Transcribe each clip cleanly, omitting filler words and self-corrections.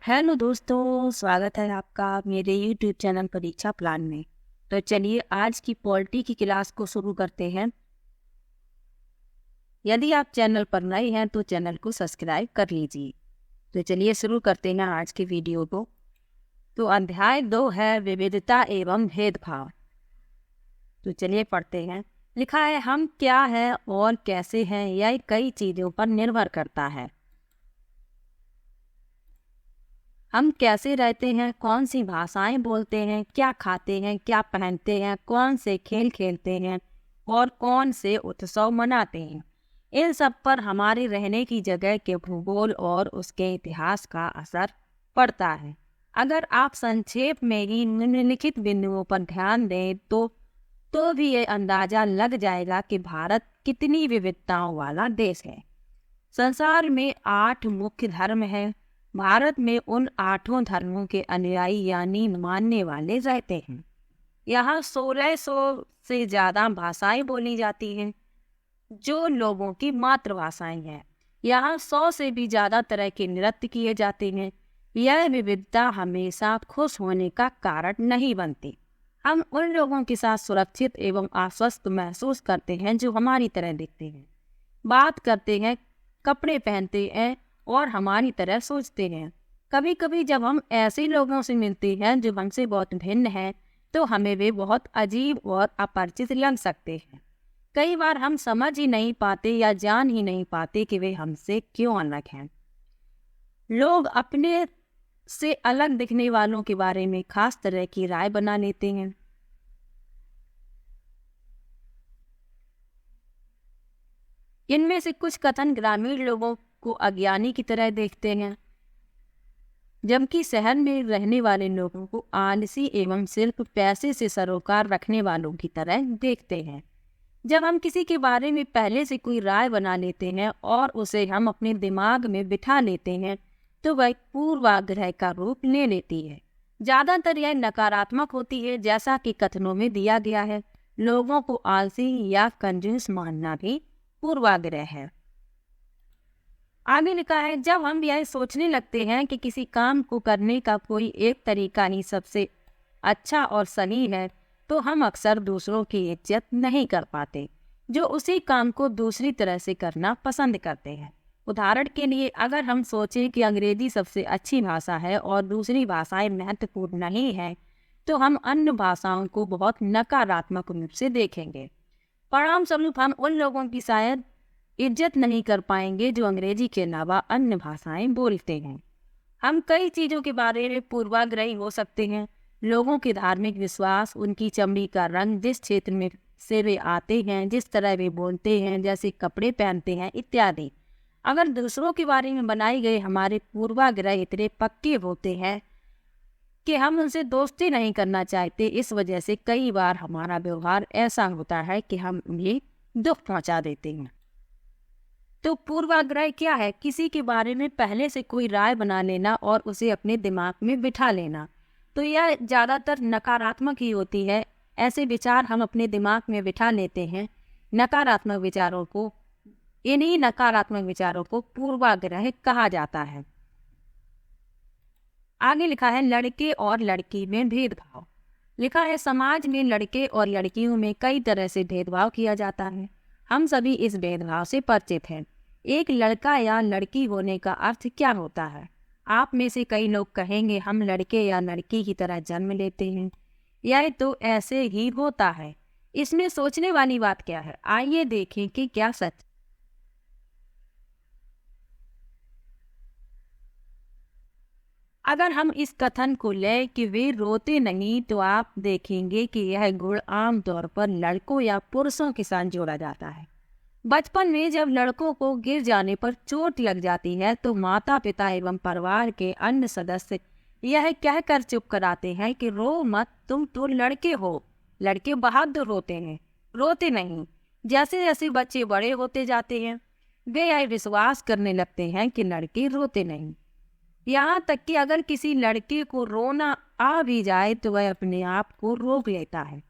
Hello दोस्तों, स्वागत है आपका मेरे YouTube चैनल परीक्षा प्लान में। तो चलिए आज की पॉलिटी की क्लास को शुरू करते हैं। यदि आप चैनल पर नए हैं तो चैनल को सब्सक्राइब कर लीजिए। तो चलिए शुरू करते हैं आज की वीडियो को। तो अध्याय 2 है विविधता एवं भेदभाव। तो चलिए पढ़ते हैं। लिखा है हम क्या है और कैसे हैं यह कई चीज़ों पर निर्भर करता है। हम कैसे रहते हैं, कौन सी भाषाएं बोलते हैं, क्या खाते हैं, क्या पहनते हैं, कौन से खेल खेलते हैं और कौन से उत्सव मनाते हैं, इन सब पर हमारे रहने की जगह के भूगोल और उसके इतिहास का असर पड़ता है। अगर आप संक्षेप में ही निम्नलिखित बिंदुओं पर ध्यान दें तो भी ये अंदाजा लग जाएगा कि भारत कितनी विविधताओं वाला देश है। संसार में 8 मुख्य धर्म हैं। भारत में उन 8 धर्मों के अनुयायी यानी मानने वाले रहते हैं। यहाँ 1600 से ज़्यादा भाषाएं बोली जाती हैं जो लोगों की मातृभाषाएं हैं। यहाँ 100 से भी ज़्यादा तरह के नृत्य किए जाते हैं। यह विविधता हमेशा खुश होने का कारण नहीं बनती। हम उन लोगों के साथ सुरक्षित एवं आश्वस्त महसूस करते हैं जो हमारी तरह दिखते हैं, बात करते हैं, कपड़े पहनते हैं और हमारी तरह सोचते हैं। कभी कभी जब हम ऐसे लोगों से मिलते हैं जो हमसे बहुत भिन्न हैं तो हमें वे बहुत अजीब और अपरिचित लग सकते हैं। कई बार हम समझ ही नहीं पाते या जान ही नहीं पाते कि वे हमसे क्यों अलग हैं। लोग अपने से अलग दिखने वालों के बारे में खास तरह की राय बना लेते हैं। इनमें से कुछ कथन ग्रामीण लोगों को अज्ञानी की तरह देखते हैं, जबकि शहर में रहने वाले लोगों को आलसी एवं सिर्फ पैसे से सरोकार रखने वालों की तरह देखते हैं। जब हम किसी के बारे में पहले से कोई राय बना लेते हैं और उसे हम अपने दिमाग में बिठा लेते हैं तो वह पूर्वाग्रह का रूप ले लेती है। ज़्यादातर यह नकारात्मक होती है, जैसा कि कथनों में दिया गया है। लोगों को आलसी या कंजूस मानना भी पूर्वाग्रह है। आगे लिखा है जब हम यह सोचने लगते हैं कि किसी काम को करने का कोई एक तरीका ही सबसे अच्छा और सही है तो हम अक्सर दूसरों की इज्जत नहीं कर पाते जो उसी काम को दूसरी तरह से करना पसंद करते हैं। उदाहरण के लिए अगर हम सोचें कि अंग्रेजी सबसे अच्छी भाषा है और दूसरी भाषाएं महत्वपूर्ण नहीं है तो हम अन्य भाषाओं को बहुत नकारात्मक रूप से देखेंगे। परिणाम स्वरूप हम उन लोगों की शायद इज्जत नहीं कर पाएंगे जो अंग्रेजी के अलावा अन्य भाषाएं बोलते हैं। हम कई चीज़ों के बारे में पूर्वाग्रही हो सकते हैं। लोगों के धार्मिक विश्वास, उनकी चमड़ी का रंग, जिस क्षेत्र में से वे आते हैं, जिस तरह वे बोलते हैं, जैसे कपड़े पहनते हैं इत्यादि। अगर दूसरों के बारे में बनाए गए हमारे पूर्वाग्रह इतने पक्के होते हैं कि हम उनसे दोस्ती नहीं करना चाहते, इस वजह से कई बार हमारा व्यवहार ऐसा होता है कि हम उन्हें दुख पहुंचा देते हैं। तो पूर्वाग्रह क्या है? किसी के बारे में पहले से कोई राय बना लेना और उसे अपने दिमाग में बिठा लेना। तो यह ज़्यादातर नकारात्मक ही होती है। ऐसे विचार हम अपने दिमाग में बिठा लेते हैं। नकारात्मक विचारों को, इन्हीं नकारात्मक विचारों को पूर्वाग्रह कहा जाता है। आगे लिखा है लड़के और लड़की में भेदभाव। लिखा है समाज में लड़के और लड़कियों में कई तरह से भेदभाव किया जाता है। हम सभी इस भेदभाव से परिचित हैं। एक लड़का या लड़की होने का अर्थ क्या होता है? आप में से कई लोग कहेंगे हम लड़के या लड़की की तरह जन्म लेते हैं। यह तो ऐसे ही होता है। इसमें सोचने वाली बात क्या है? आइए देखें कि क्या सच। अगर हम इस कथन को लें कि वे रोते नहीं तो आप देखेंगे कि यह गुण आमतौर पर लड़कों या पुरुषों के साथ जोड़ा जाता है। बचपन में जब लड़कों को गिर जाने पर चोट लग जाती है तो माता पिता एवं परिवार के अन्य सदस्य यह कहकर चुप कराते हैं कि रो मत, तुम तो लड़के हो। लड़के बहादुर होते हैं, रोते नहीं। जैसे जैसे बच्चे बड़े होते जाते हैं वे यह विश्वास करने लगते हैं कि लड़के रोते नहीं। यहाँ तक कि अगर किसी लड़के को रोना आ भी जाए तो वह अपने आप को रोक लेता है।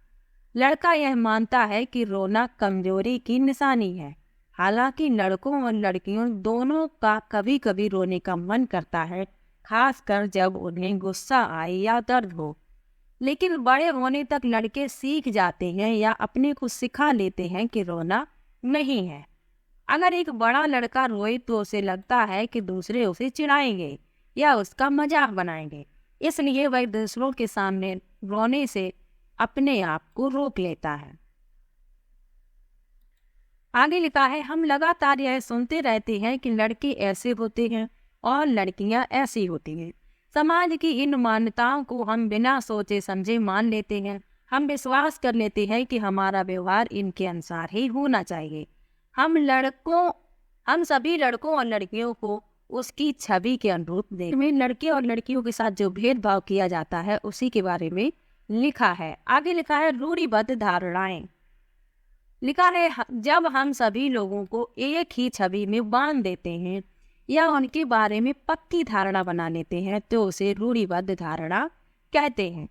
लड़का यह मानता है कि रोना कमजोरी की निशानी है। हालांकि लड़कों और लड़कियों दोनों का कभी कभी रोने का मन करता है, खासकर जब उन्हें गुस्सा आए या दर्द हो। लेकिन बड़े होने तक लड़के सीख जाते हैं या अपने को सिखा लेते हैं कि रोना नहीं है। अगर एक बड़ा लड़का रोए तो उसे लगता है कि दूसरे उसे चिढ़ाएंगे या उसका मजाक बनाएंगे, इसलिए वह दूसरों के सामने रोने से अपने आप को रोक लेता है। आगे लिखा है, हम लगातार यह सुनते रहते हैं कि लड़के ऐसे होते हैं और लड़कियां ऐसी होती हैं। समाज की इन मान्यताओं को हम बिना सोचे समझे मान लेते हैं। हम विश्वास कर लेते हैं कि हमारा व्यवहार इनके अनुसार ही होना चाहिए। हम सभी लड़कों और लड़कियों को उसकी छवि के अनुरूप देखते हैं। लड़के और लड़कियों के साथ जो भेदभाव किया जाता है उसी के बारे में लिखा है। आगे लिखा है, रूढ़िबद्ध धारणाएं। लिखा है, जब हम सभी लोगों को एक ही छवि में बांध देते हैं या उनके बारे में पक्की धारणा बना लेते हैं तो उसे रूढ़िबद्ध धारणा कहते हैं।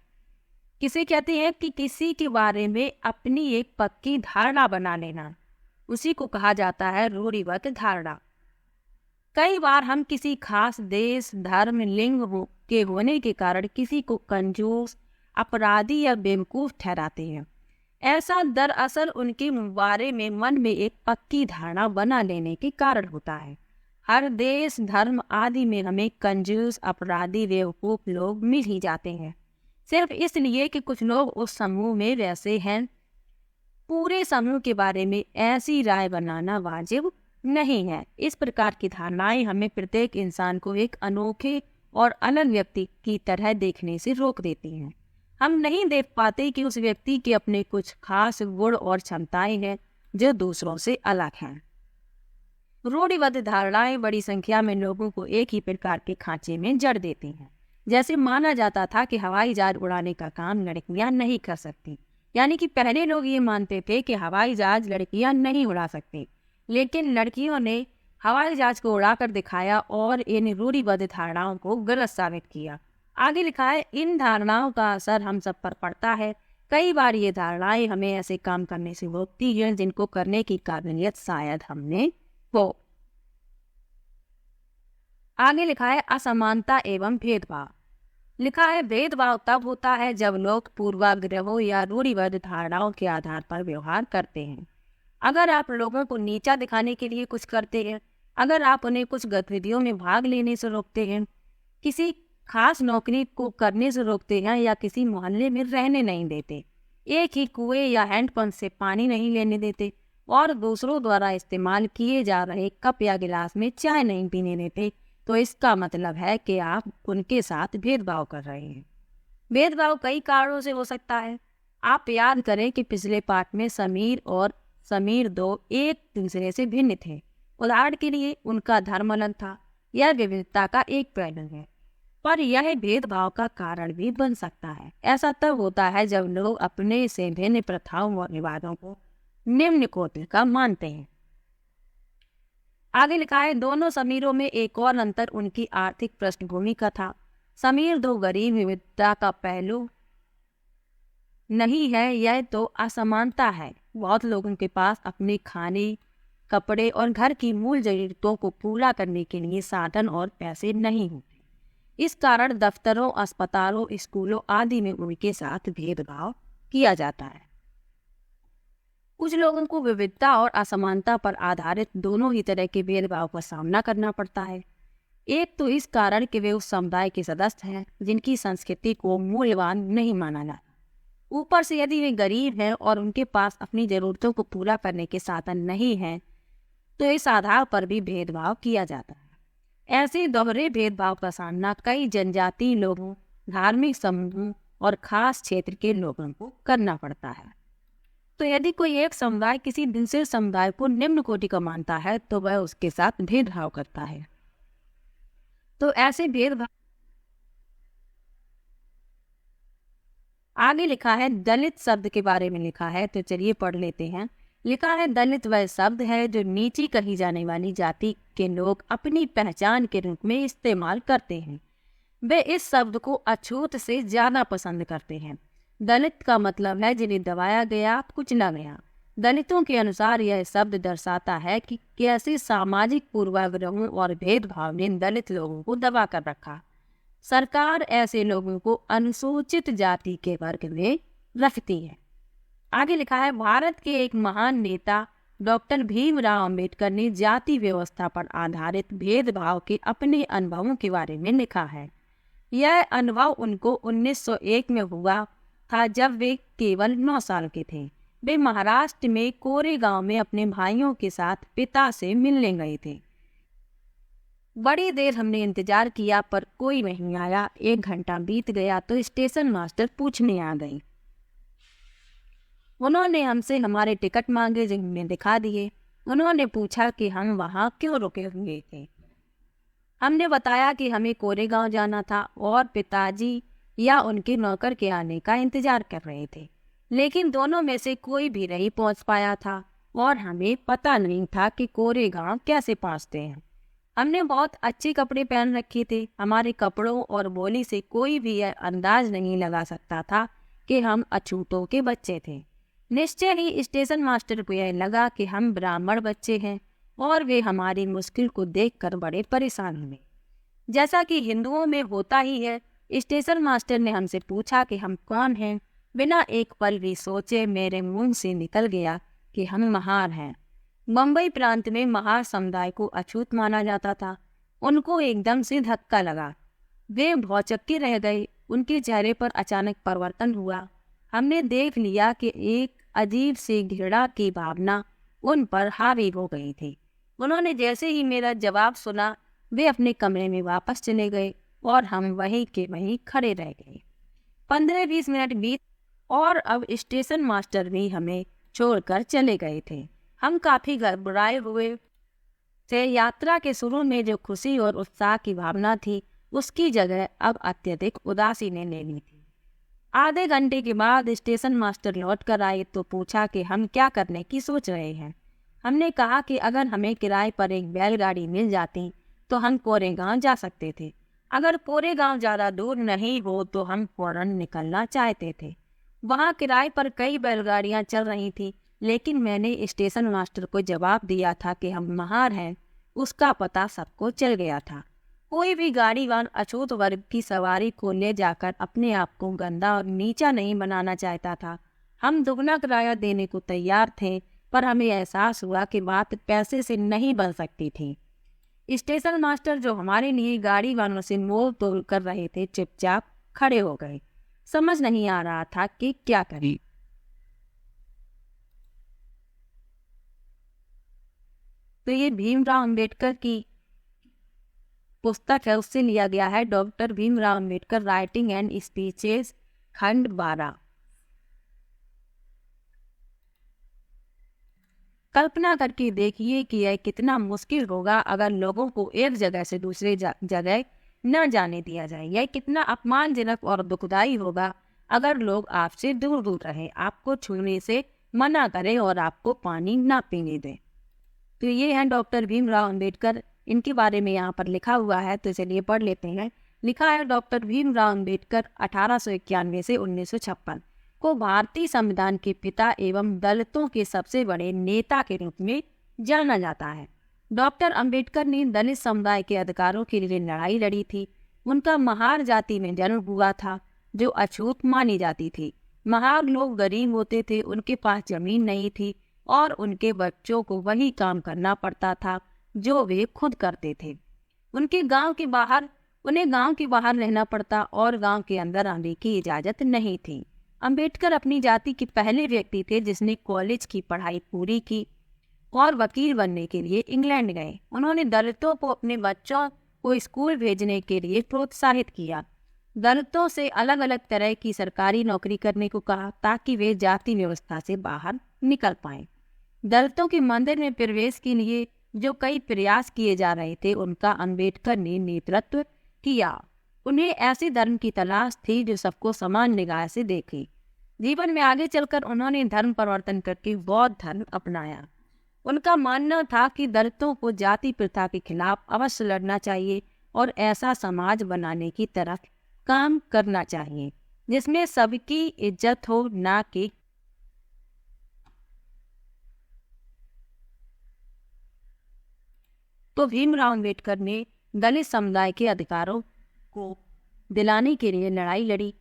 किसे कहते हैं कि किसी के बारे में अपनी एक पक्की धारणा बना लेना, उसी को कहा जाता है रूढ़िबद्ध धारणा। कई बार हम किसी खास देश, धर्म, लिंग के होने के कारण किसी को कंजूस, अपराधी या बेवकूफ ठहराते हैं। ऐसा दरअसल उनके बारे में मन में एक पक्की धारणा बना लेने के कारण होता है। हर देश, धर्म आदि में हमें कंजूस, अपराधी, बेवकूफ लोग मिल ही जाते हैं, सिर्फ इसलिए कि कुछ लोग उस समूह में वैसे हैं। पूरे समूह के बारे में ऐसी राय बनाना वाजिब नहीं है। इस प्रकार की धारणाएं हमें प्रत्येक इंसान को एक अनोखे और अलग व्यक्ति की तरह देखने से रोक देती हैं। हम नहीं देख पाते कि उस व्यक्ति के अपने कुछ खास गुण और क्षमताएं हैं जो दूसरों से अलग हैं। रूढ़िबद्ध धारणाएं बड़ी संख्या में लोगों को एक ही प्रकार के खांचे में जड़ देती हैं। जैसे माना जाता था कि हवाई जहाज उड़ाने का काम लड़कियां नहीं कर सकती, यानी कि पहले लोग ये मानते थे कि हवाई जहाज लड़कियां नहीं उड़ा सकती, लेकिन लड़कियों ने हवाई जहाज को उड़ाकर दिखाया और इन रूढ़िबद्ध धारणाओं को गलत साबित किया। आगे लिखा है, इन धारणाओं का असर हम सब पर पड़ता है। कई बार ये धारणाएं हमें ऐसे काम करने से रोकती हैं जिनको करने की काबिलियत शायद हमने हो। आगे लिखा है, असमानता एवं भेदभाव। लिखा है, भेदभाव तब होता है जब लोग पूर्वाग्रहों या रूढ़िबद्ध धारणाओं के आधार पर व्यवहार करते हैं। अगर आप लोगों को नीचा दिखाने के लिए कुछ करते हैं, अगर आप उन्हें कुछ गतिविधियों में भाग लेने से रोकते हैं, किसी खास नौकरी को करने से रोकते हैं या किसी मोहल्ले में रहने नहीं देते, एक ही कुएं या हैंडपंप से पानी नहीं लेने देते और दूसरों द्वारा इस्तेमाल किए जा रहे कप या गिलास में चाय नहीं पीने देते, तो इसका मतलब है कि आप उनके साथ भेदभाव कर रहे हैं। भेदभाव कई कारणों से हो सकता है। आप याद करें कि पिछले पाठ में समीर और समीर दो एक दूसरे से भिन्न थे। उदाहरण के लिए उनका धर्म अलग था। यह विविधता का एक पहलू है, पर यह भेदभाव का कारण भी बन सकता है। ऐसा तब होता है जब लोग अपने से भिन्न प्रथाओं और विवादों को निम्न कोटि का मानते हैं। आगे लिखा है, दोनों समीरों में एक और अंतर उनकी आर्थिक पृष्ठभूमि का था। समीर दो गरीब विविधता का पहलू नहीं है, यह तो असमानता है। बहुत लोगों के पास अपने खाने, कपड़े और घर की मूल जरूरतों को पूरा करने के लिए साधन और पैसे नहीं होते। इस कारण दफ्तरों, अस्पतालों, स्कूलों आदि में उनके साथ भेदभाव किया जाता है। कुछ लोगों को विविधता और असमानता पर आधारित दोनों ही तरह के भेदभाव का सामना करना पड़ता है। एक तो इस कारण कि वे उस समुदाय के सदस्य हैं जिनकी संस्कृति को मूल्यवान नहीं माना जाता। ऊपर से यदि वे गरीब हैं और उनके पास अपनी जरूरतों को पूरा करने के साधन नहीं हैं, तो इस आधार पर भी भेदभाव किया जाता है। ऐसे दोहरे भेदभाव का सामना कई जनजातीय लोगों, धार्मिक समूहों और खास क्षेत्र के लोगों को करना पड़ता है। तो यदि कोई एक समुदाय किसी दूसरे समुदाय को निम्न कोटि का मानता है तो वह उसके साथ भेदभाव करता है। तो ऐसे भेदभाव आगे लिखा है, दलित शब्द के बारे में लिखा है, तो चलिए पढ़ लेते हैं। लिखा है, दलित वह शब्द है जो नीची कही जाने वाली जाति के लोग अपनी पहचान के रूप में इस्तेमाल करते हैं। वे इस शब्द को अछूत से ज्यादा पसंद करते हैं। दलित का मतलब है जिन्हें दबाया गया, कुचला गया। दलितों के अनुसार यह शब्द दर्शाता है कि कैसे सामाजिक पूर्वाग्रहों और भेदभाव ने दलित लोगों को दबा कर रखा। सरकार ऐसे लोगों को अनुसूचित जाति के वर्ग में रखती है। आगे लिखा है, भारत के एक महान नेता डॉक्टर भीमराव अंबेडकर ने जाति व्यवस्था पर आधारित भेदभाव के अपने अनुभवों के बारे में लिखा है। यह अनुभव उनको 1901 में हुआ था, जब वे केवल 9 साल के थे। वे महाराष्ट्र में कोरेगांव में अपने भाइयों के साथ पिता से मिलने गए थे। बड़ी देर हमने इंतजार किया पर कोई नहीं आया। 1 घंटा बीत गया तो स्टेशन मास्टर पूछने आ गई। उन्होंने हमसे हमारे टिकट मांगे, जो हमने दिखा दिए। उन्होंने पूछा कि हम वहाँ क्यों रुके हुए थे। हमने बताया कि हमें कोरेगांव जाना था और पिताजी या उनके नौकर के आने का इंतजार कर रहे थे, लेकिन दोनों में से कोई भी नहीं पहुंच पाया था और हमें पता नहीं था कि कोरेगांव कैसे पहुंचते हैं। हमने बहुत अच्छे कपड़े पहन रखे थे। हमारे कपड़ों और बोली से कोई भी यह अंदाज नहीं लगा सकता था कि हम अछूतों के बच्चे थे। निश्चय ही स्टेशन मास्टर को यह लगा कि हम ब्राह्मण बच्चे हैं और वे हमारी मुश्किल को देखकर बड़े परेशान हुए। जैसा कि हिंदुओं में होता ही है, स्टेशन मास्टर ने हमसे पूछा कि हम कौन हैं। बिना एक पल भी सोचे मेरे मुंह से निकल गया कि हम महार हैं। मुंबई प्रांत में महार समुदाय को अछूत माना जाता था। उनको एकदम से धक्का लगा। वे भौचक्के रह गए। उनके चेहरे पर अचानक परिवर्तन हुआ। हमने देख लिया कि एक अजीब सी घृणा की भावना उन पर हावी हो गई थी। उन्होंने जैसे ही मेरा जवाब सुना, वे अपने कमरे में वापस चले गए और हम वहीं के वहीं खड़े रह गए। 15-20 मिनट बीत और अब स्टेशन मास्टर भी हमें छोड़कर चले गए थे। हम काफी घबराए हुए थे। यात्रा के शुरू में जो खुशी और उत्साह की भावना थी, उसकी जगह अब अत्यधिक उदासी ने ले ली थी। आधे घंटे के बाद स्टेशन मास्टर लौट कर आए तो पूछा कि हम क्या करने की सोच रहे हैं। हमने कहा कि अगर हमें किराए पर एक बैलगाड़ी मिल जाती तो हम कोरेगांव जा सकते थे। अगर कोरेगांव ज़्यादा दूर नहीं हो तो हम फौरन निकलना चाहते थे। वहाँ किराए पर कई बैलगाड़ियाँ चल रही थी, लेकिन मैंने स्टेशन मास्टर को जवाब दिया था कि हम महार हैं। उसका पता सबको चल गया था। कोई भी गाड़ीवान अछूत वर्ग की सवारी को ले जाकर अपने आप को गंदा और नीचा नहीं बनाना चाहता था। हम दुगना किराया देने को तैयार थे, पर हमें एहसास हुआ कि बात पैसे से नहीं बन सकती थी। स्टेशन मास्टर, जो हमारे लिए गाड़ी वालों से मोल तोल कर रहे थे, चुपचाप खड़े हो गए। समझ नहीं आ रहा था कि क्या करें। तो ये भीमराव अंबेडकर की पुस्तक है, उससे लिया गया है। Doctor Bhimrao Ambedkar writing and speeches, खंड 12। कल्पना करके देखिए कि यह कितना मुश्किल होगा अगर लोगों को एक जगह से दूसरे जगह न जाने दिया जाए। यह कितना अपमानजनक और दुखदाई होगा अगर लोग आपसे दूर दूर रहें, आपको छूने से मना करें और आपको पानी ना पीने दें। तो ये हैं डॉक्टर भीमराव अंबेडकर। इनके बारे में यहाँ पर लिखा हुआ है, तो चलिए पढ़ लेते हैं। लिखा है, डॉक्टर भीमराव अंबेडकर 1891 से 1956 को भारतीय संविधान के पिता एवं दलितों के सबसे बड़े नेता के रूप में जाना जाता है। डॉक्टर अंबेडकर ने दलित समुदाय के अधिकारों के लिए लड़ाई लड़ी थी। उनका महार जाति में जन्म हुआ था, जो अछूत मानी जाती थी। महार लोग गरीब होते थे, उनके पास जमीन नहीं थी और उनके बच्चों को वही काम करना पड़ता था जो वे खुद करते थे। उन्हें गांव के बाहर रहना पड़ता और गांव के अंदर आने की इजाजत नहीं थी। अंबेडकर अपनी जाति के पहले व्यक्ति थे जिसने कॉलेज की पढ़ाई पूरी की और वकील बनने के लिए इंग्लैंड गए। उन्होंने दलितों को अपने बच्चों को स्कूल भेजने के लिए प्रोत्साहित किया। दलितों से अलग अलग तरह की सरकारी नौकरी करने को कहा ताकि वे जाति व्यवस्था से बाहर निकल पाएं। दलितों के मंदिर में प्रवेश के लिए जो कई प्रयास किए जा रहे थे, उनका अंबेडकर ने नेतृत्व किया। उन्हें ऐसे धर्म की तलाश थी जो सबको समान निगाह से देखे। जीवन में आगे चलकर उन्होंने धर्म परिवर्तन करके बौद्ध धर्म अपनाया। उनका मानना था कि दलितों को जाति प्रथा के खिलाफ अवश्य लड़ना चाहिए और ऐसा समाज बनाने की तरफ काम करना चाहिए जिसमें सबकी इज्जत हो, ना कि तो भीमराव अंबेडकर ने दलित समुदाय के अधिकारों को दिलाने के लिए लड़ाई लड़ी।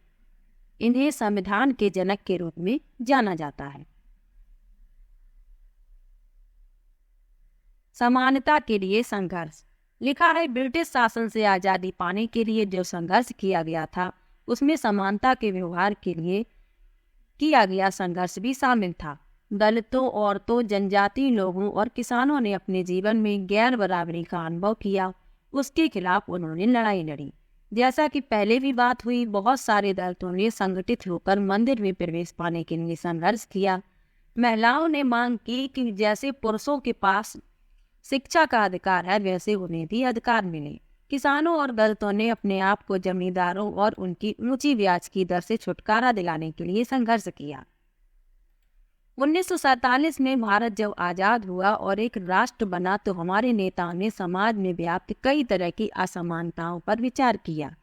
इन्हें संविधान के जनक के रूप में जाना जाता है। समानता के लिए संघर्ष। लिखा है, ब्रिटिश शासन से आज़ादी पाने के लिए जो संघर्ष किया गया था उसमें समानता के व्यवहार के लिए किया गया संघर्ष भी शामिल था। दलितों, औरतों, जनजातीय लोगों और किसानों ने अपने जीवन में गैर बराबरी का अनुभव किया। उसके खिलाफ उन्होंने लड़ाई लड़ी। जैसा कि पहले भी बात हुई, बहुत सारे दलितों ने संगठित होकर मंदिर में प्रवेश पाने के लिए संघर्ष किया। महिलाओं ने मांग की कि जैसे पुरुषों के पास शिक्षा का अधिकार है वैसे उन्हें भी अधिकार मिले। किसानों और दलितों ने अपने आप को जमींदारों और उनकी ऊंची ब्याज की दर से छुटकारा दिलाने के लिए संघर्ष किया। 1947 में भारत जब आज़ाद हुआ और एक राष्ट्र बना तो हमारे नेताओं ने समाज में व्याप्त कई तरह की असमानताओं पर विचार किया।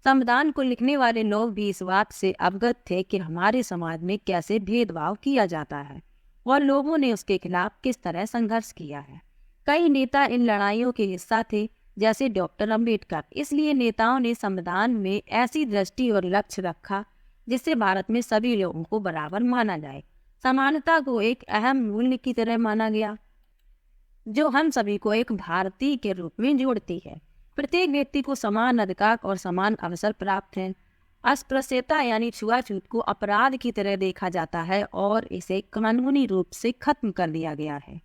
संविधान को लिखने वाले लोग भी इस बात से अवगत थे कि हमारे समाज में कैसे भेदभाव किया जाता है और लोगों ने उसके खिलाफ किस तरह संघर्ष किया है। कई नेता इन लड़ाइयों के हिस्सा थे, जैसे डॉक्टर अम्बेडकर। इसलिए नेताओं ने संविधान में ऐसी दृष्टि और लक्ष्य रखा जिससे भारत में सभी लोगों को बराबर माना जाए। समानता को एक अहम मूल्य की तरह माना गया जो हम सभी को एक भारतीय के रूप में जोड़ती है। प्रत्येक व्यक्ति को समान अधिकार और समान अवसर प्राप्त है। अस्पृश्यता यानी छुआछूत को अपराध की तरह देखा जाता है और इसे कानूनी रूप से खत्म कर दिया गया है।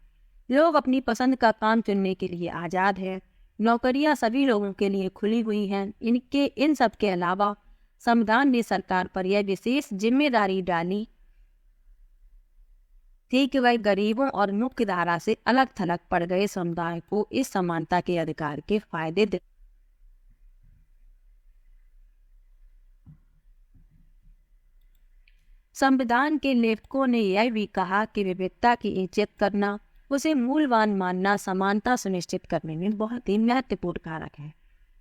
लोग अपनी पसंद का काम चुनने के लिए आज़ाद हैं। नौकरियां सभी लोगों के लिए खुली हुई हैं। इन सब के अलावा संविधान ने सरकार पर यह विशेष जिम्मेदारी डाली थी कि वह गरीबों और मुख्य धारा से अलग थलग पड़ गए समुदाय को इस समानता के अधिकार के फायदे दे। संविधान के लेखकों ने यह भी कहा कि विविधता की इज्जत करना, उसे मूल्यवान मानना समानता सुनिश्चित करने में बहुत ही महत्वपूर्ण कारक है।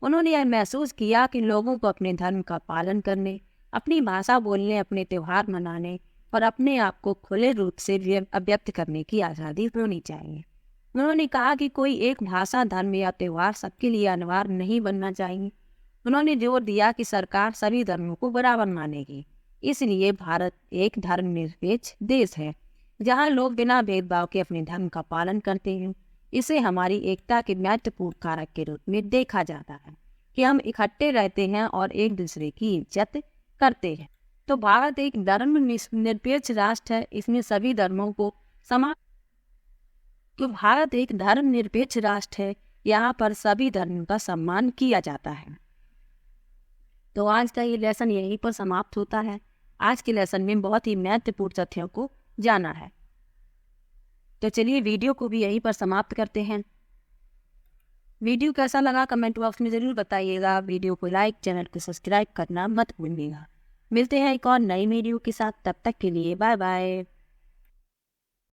उन्होंने यह महसूस किया कि लोगों को अपने धर्म का पालन करने, अपनी भाषा बोलने, अपने त्यौहार मनाने और अपने आप को खुले रूप से अभिव्यक्त करने की आज़ादी होनी चाहिए। उन्होंने कहा कि कोई एक भाषा, धर्म या त्यौहार सबके लिए अनिवार्य नहीं बनना चाहिए। उन्होंने जोर दिया कि सरकार सभी धर्मों को बराबर मानेगी। इसलिए भारत एक धर्मनिरपेक्ष देश है जहाँ लोग बिना भेदभाव के अपने धर्म का पालन करते हैं। इसे हमारी एकता के महत्वपूर्ण कारक के रूप में देखा जाता है कि हम इकट्ठे रहते हैं और एक दूसरे की इज्जत करते हैं। तो भारत एक धर्मनिरपेक्ष राष्ट्र है, इसमें सभी धर्मों को समान। तो भारत एक धर्मनिरपेक्ष राष्ट्र है, यहाँ पर सभी धर्मों का सम्मान किया जाता है। तो आज का ये लेसन यहीं पर समाप्त होता है। आज के लेसन में बहुत ही महत्वपूर्ण तथ्यों को जाना है। तो चलिए वीडियो को भी यहीं पर समाप्त करते हैं। वीडियो कैसा लगा कमेंट बॉक्स में ज़रूर बताइएगा। वीडियो को लाइक, चैनल को सब्सक्राइब करना मत भूलिएगा। मिलते हैं एक और नई वीडियो के साथ, तब तक के लिए बाय बाय।